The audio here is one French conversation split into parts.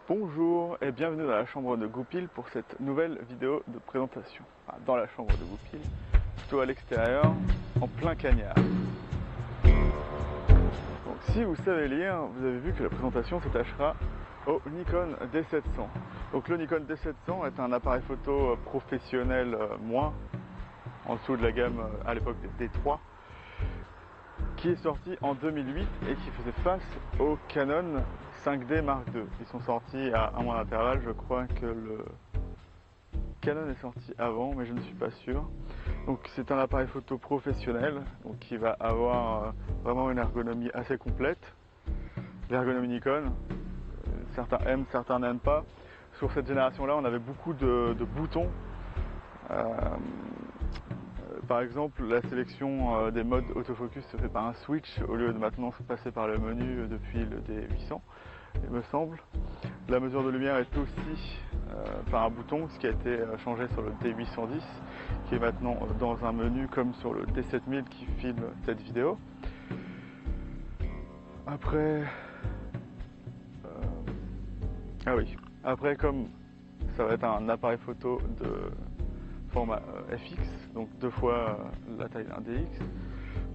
Bonjour et bienvenue dans la chambre de Goupil pour cette nouvelle vidéo de présentation. Enfin, dans la chambre de Goupil, plutôt à l'extérieur, en plein cagnard. Donc si vous savez lire, vous avez vu que la présentation s'attachera au Nikon D700. Donc le Nikon D700 est un appareil photo professionnel moins, en dessous de la gamme à l'époque des D3, qui est sorti en 2008 et qui faisait face au Canon 5D Mark II. Ils sont sortis à un mois d'intervalle, je crois que le Canon est sorti avant, mais je ne suis pas sûr. Donc c'est un appareil photo professionnel, donc qui va avoir vraiment une ergonomie assez complète. L'ergonomie Nikon, certains aiment, certains n'aiment pas. Sur cette génération-là, on avait beaucoup de boutons. Par exemple, la sélection des modes autofocus se fait par un switch au lieu de maintenant se passer par le menu depuis le D800, il me semble. La mesure de lumière est aussi par un bouton, ce qui a été changé sur le D810, qui est maintenant dans un menu comme sur le D7000 qui filme cette vidéo. Après, après comme ça va être un appareil photo de format FX, donc 2 fois la taille d'un DX,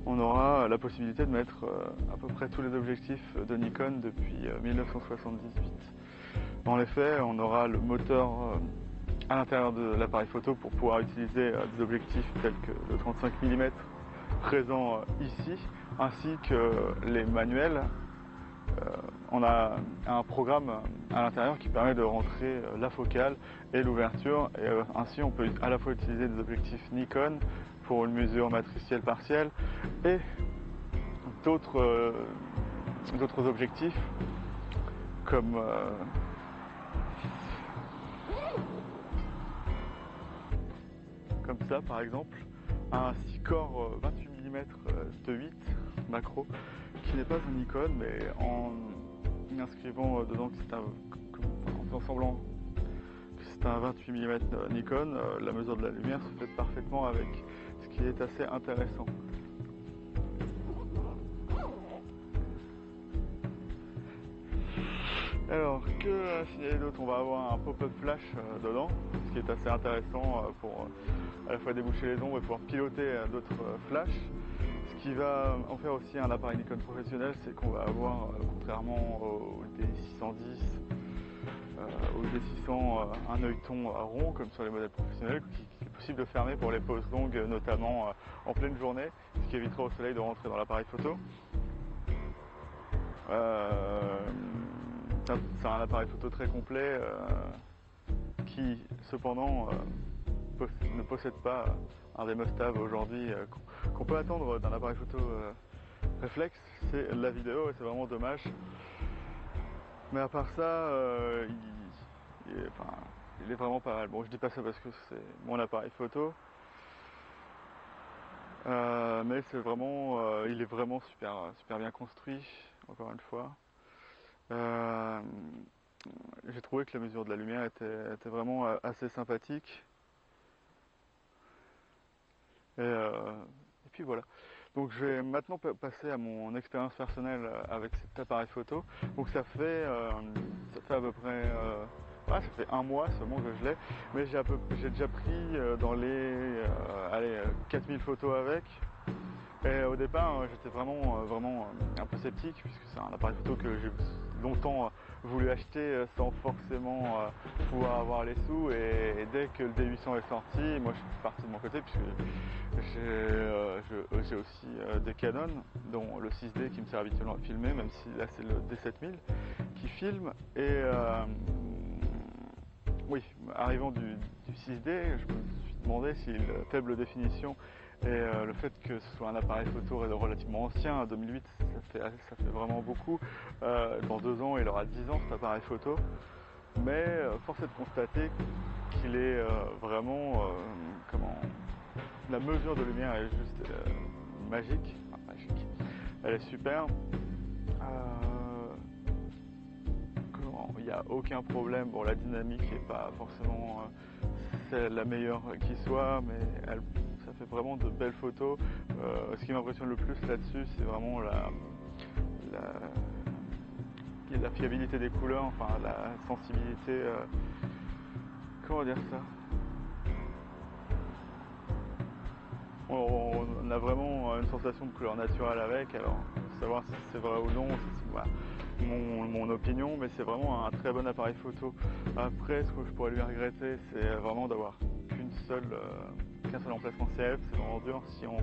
on aura la possibilité de mettre à peu près tous les objectifs de Nikon depuis 1978. En effet, on aura le moteur à l'intérieur de l'appareil photo pour pouvoir utiliser des objectifs tels que le 35 mm présent ici, ainsi que les manuels. On a un programme à l'intérieur qui permet de rentrer la focale et l'ouverture, et ainsi on peut à la fois utiliser des objectifs Nikon pour une mesure matricielle partielle et d'autres objectifs comme ça par exemple, un Sicor 28 mm de 8 macro qui n'est pas un Nikon, mais en inscrivant dedans que c'est en faisant semblant que c'est un 28 mm Nikon, la mesure de la lumière se fait parfaitement avec, ce qui est assez intéressant. Alors, que signaler d'autre? On va avoir un pop-up flash dedans, ce qui est assez intéressant pour à la fois déboucher les ombres et pouvoir piloter d'autres flashs. Ce qui va en faire aussi un appareil Nikon professionnel, c'est qu'on va avoir, contrairement au D610, au D600, un œilleton rond comme sur les modèles professionnels, qui est possible de fermer pour les poses longues, notamment en pleine journée, ce qui évitera au soleil de rentrer dans l'appareil photo. C'est un appareil photo très complet qui cependant ne possède pas un des must-have aujourd'hui qu'on peut attendre d'un appareil photo réflexe, c'est la vidéo, et c'est vraiment dommage. Mais à part ça, il est vraiment pas mal. Bon, je dis pas ça parce que c'est mon appareil photo, mais c'est vraiment, il est vraiment super bien construit, encore une fois. J'ai trouvé que la mesure de la lumière était vraiment assez sympathique. Et puis voilà. Donc je vais maintenant passer à mon expérience personnelle avec cet appareil photo. Donc ça fait à peu près ça fait un mois seulement que je l'ai, mais j'ai déjà pris dans les 4000 photos avec. Et au départ, j'étais vraiment un peu sceptique, puisque c'est un appareil photo que j'ai longtemps voulu acheter sans forcément pouvoir avoir les sous. Et dès que le D800 est sorti, moi je suis parti de mon côté, puisque j'ai aussi des Canon, dont le 6D qui me sert habituellement à filmer, même si là c'est le D7000 qui filme. Et oui, arrivant du 6D, je me suis demandé si la faible définition et le fait que ce soit un appareil photo relativement ancien, 2008, ça fait vraiment beaucoup. Dans 2 ans, il aura 10 ans cet appareil photo. Mais force est de constater qu'il est vraiment, la mesure de lumière est juste magique. Enfin, magique. Elle est super. Il n'y a aucun problème. Bon, la dynamique n'est pas forcément la meilleure qui soit, mais ça fait vraiment de belles photos. Ce qui m'impressionne le plus là-dessus, c'est vraiment la fiabilité des couleurs, enfin la sensibilité, comment dire ça, on a vraiment une sensation de couleur naturelle avec, alors savoir si c'est vrai ou non, c'est bah, mon opinion, mais c'est vraiment un très bon appareil photo. Après, ce que je pourrais lui regretter, c'est vraiment d'avoir qu'un seul emplacement CF, c'est vraiment dur si on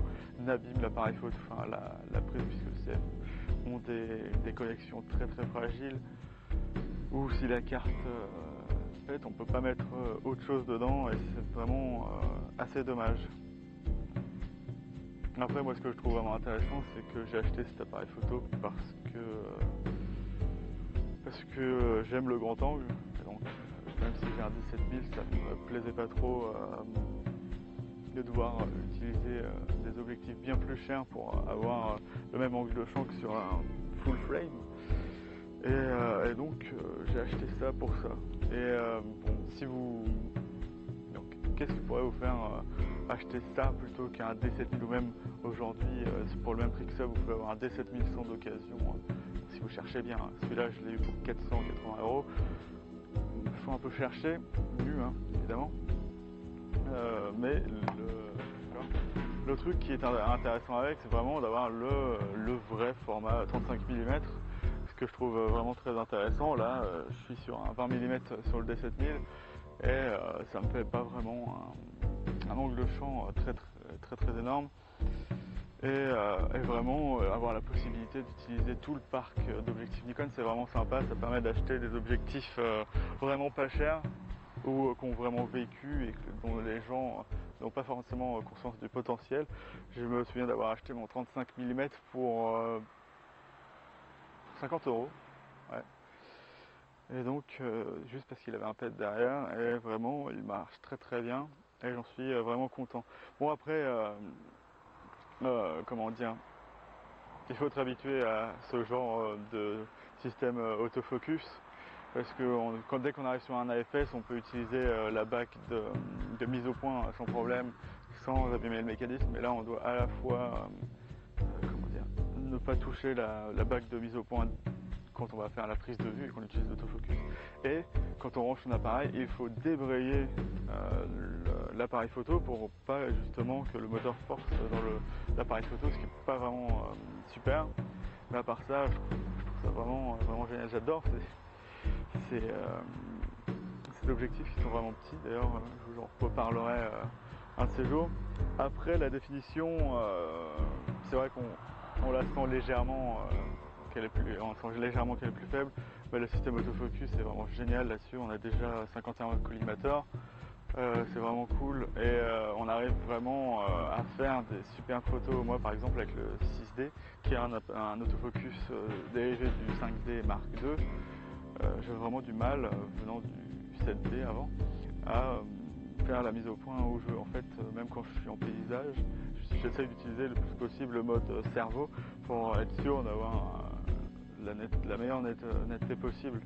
abîme l'appareil photo, enfin la prise, puisque le CF ont des connexions très très fragiles, ou si la carte pète, on peut pas mettre autre chose dedans, et c'est vraiment assez dommage. Après, moi, ce que je trouve vraiment intéressant, c'est que j'ai acheté cet appareil photo parce que j'aime le grand angle. Et donc, même si j'ai un 17000, ça me plaisait pas trop de devoir utiliser des objectifs bien plus chers pour avoir le même angle de champ que sur un full frame. Et donc, j'ai acheté ça pour ça. Et bon, si vous... Donc, qu'est-ce qui pourrait vous faire acheter ça plutôt qu'un D7000, ou même aujourd'hui, pour le même prix que ça, vous pouvez avoir un D7100 d'occasion, si vous cherchez bien. Celui-là, je l'ai eu pour 480 €. Il faut un peu chercher, nu évidemment. Mais le truc qui est intéressant avec, c'est vraiment d'avoir le vrai format 35 mm, ce que je trouve vraiment très intéressant. Là, je suis sur un 20 mm sur le D7000, et ça me fait pas vraiment un angle de champ très énorme, et vraiment avoir la possibilité d'utiliser tout le parc d'objectifs Nikon, c'est vraiment sympa. Ça permet d'acheter des objectifs vraiment pas chers, ou qui ont vraiment vécu et dont les gens n'ont pas forcément conscience du potentiel. Je me souviens d'avoir acheté mon 35 mm pour 50 €. Ouais. Et donc, juste parce qu'il avait un pet derrière, et vraiment, il marche très bien, et j'en suis vraiment content. Bon, après, comment dire, il faut être habitué à ce genre de système autofocus, parce que dès qu'on arrive sur un AFS, on peut utiliser la bague de mise au point sans problème, sans abîmer le mécanisme. Et là, on doit à la fois comment dire, ne pas toucher la bague de mise au point quand on va faire la prise de vue et qu'on utilise l'autofocus. Et quand on range son appareil, il faut débrayer l'appareil photo pour pas justement que le moteur force dans l'appareil photo, ce qui n'est pas vraiment super. Mais à part ça, je trouve ça vraiment génial. J'adore ces objectifs qui sont vraiment petits. D'ailleurs, je vous en reparlerai un de ces jours. Après, la définition, c'est vrai qu'on la sent légèrement qu'elle est plus faible. Mais le système autofocus est vraiment génial là-dessus. On a déjà 51 collimateurs. C'est vraiment cool, et on arrive vraiment à faire des super photos. Moi, par exemple, avec le 6D, qui est un autofocus dérivé du 5D Mark II, j'ai vraiment du mal, venant du 7D avant, à faire la mise au point où en fait, même quand je suis en paysage, j'essaye d'utiliser le plus possible le mode cerveau pour être sûr d'avoir la meilleure netteté possible.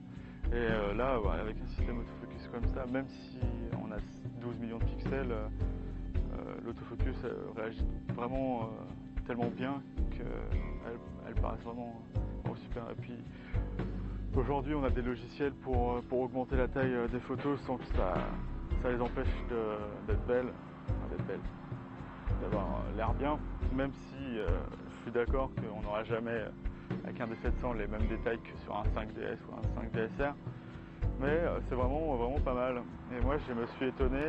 Et là, avec un système autofocus comme ça, même si on a 12 millions de pixels, l'autofocus réagit vraiment tellement bien qu'elle paraît vraiment super. Et puis aujourd'hui, on a des logiciels pour augmenter la taille des photos sans que ça les empêche d'être belles, d'avoir l'air bien, même si je suis d'accord qu'on n'aura jamais avec un D700 les mêmes détails que sur un 5DS ou un 5DSR, mais c'est vraiment pas mal. Et moi, je me suis étonné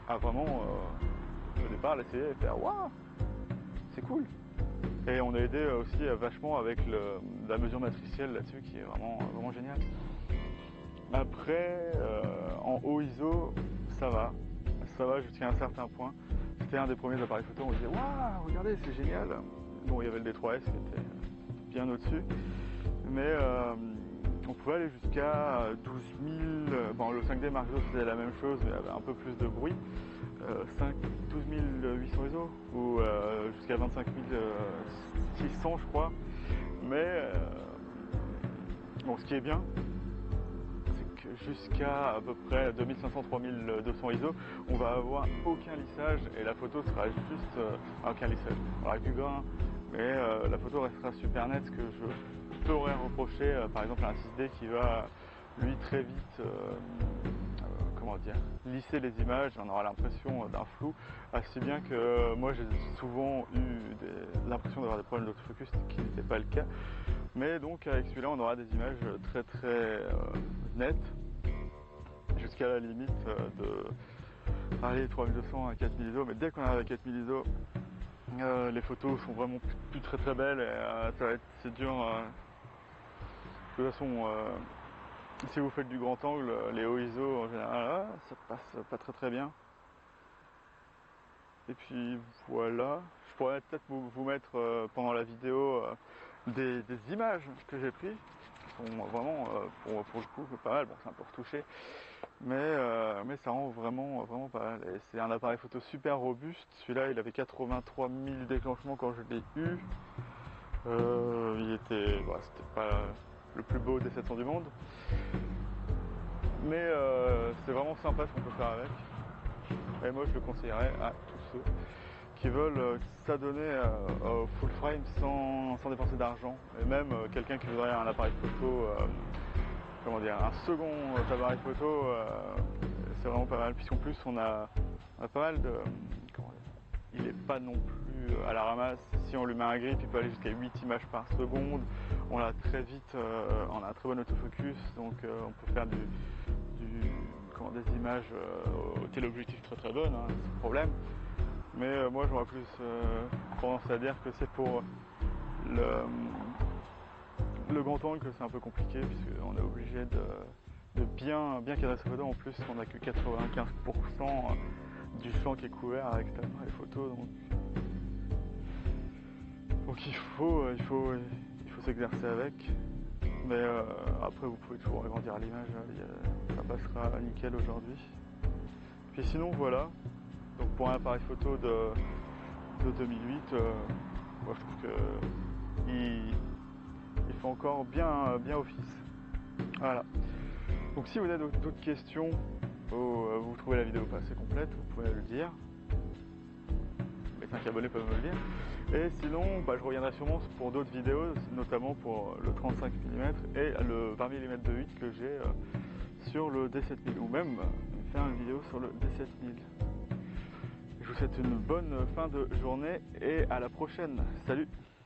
à vraiment au départ l'essayer et faire waouh, c'est cool. Et on a aidé aussi vachement avec la mesure matricielle là-dessus, qui est vraiment génial. Après, en haut ISO, ça va jusqu'à un certain point. C'était un des premiers appareils photo, on disait waouh, regardez, c'est génial. Bon, il y avait le D3S qui était bien au-dessus, mais on pouvait aller jusqu'à 12 000. Bon, le 5D Mark II faisait la même chose, mais avait un peu plus de bruit. 12 800 ISO, ou jusqu'à 25 600, je crois. Mais bon, ce qui est bien, c'est que jusqu'à peu près 2500-3200 ISO, on va avoir aucun lissage, et la photo sera juste aucun lissage. On aura du grain, mais la photo restera super nette, ce que je veux. peut rien reprocher, par exemple à un 6D qui va lui très vite comment dire, lisser les images, on aura l'impression d'un flou, assez bien que moi j'ai souvent eu l'impression d'avoir des problèmes d'autofocus, ce qui n'était pas le cas. Mais donc avec celui-là on aura des images très nettes, jusqu'à la limite de 3200 à 4000 ISO, mais dès qu'on arrive à 4000 ISO, les photos sont vraiment plus très belles et c'est dur. De toute façon, si vous faites du grand angle, les hauts ISO en général, ça passe pas très bien. Et puis voilà, je pourrais peut-être vous mettre pendant la vidéo des images que j'ai prises, qui sont vraiment pour le coup pas mal. Bon, c'est un peu retouché, mais ça rend vraiment pas mal. Et c'est un appareil photo super robuste. Celui-là, il avait 83 000 déclenchements quand je l'ai eu. C'était pas le plus beau des 700 du monde, mais c'est vraiment sympa ce qu'on peut faire avec. Et moi, je le conseillerais à tous ceux qui veulent s'adonner au full frame sans dépenser d'argent, et même quelqu'un qui voudrait un appareil photo, comment dire, un second appareil photo, c'est vraiment pas mal, puisqu'en plus on a pas mal de, comment dire, il est pas non plus à la ramasse. Si on lui met un grip, il peut aller jusqu'à 8 images par seconde, on l'a très vite, on a un très bon autofocus, donc on peut faire des images au téléobjectif très bonnes, hein, sans problème. Mais moi j'aurais plus tendance à dire que c'est pour le grand angle que c'est un peu compliqué, puisqu'on est obligé de bien cadrer sa photo. En plus on n'a que 95% du champ qui est couvert avec cet appareil photo, donc il faut s'exercer avec. Mais après vous pouvez toujours agrandir l'image, ça passera nickel aujourd'hui. Puis sinon voilà, donc pour un appareil photo de 2008, moi je trouve que il fait encore bien office. Voilà. Donc si vous avez d'autres questions ou vous trouvez la vidéo pas assez complète, vous pouvez le dire. Les 5 abonnés peuvent me le dire. Et sinon, je reviendrai sûrement pour d'autres vidéos, notamment pour le 35 mm et le 20 mm de 8 que j'ai sur le D7000, ou même faire une vidéo sur le D7000. Je vous souhaite une bonne fin de journée et à la prochaine. Salut!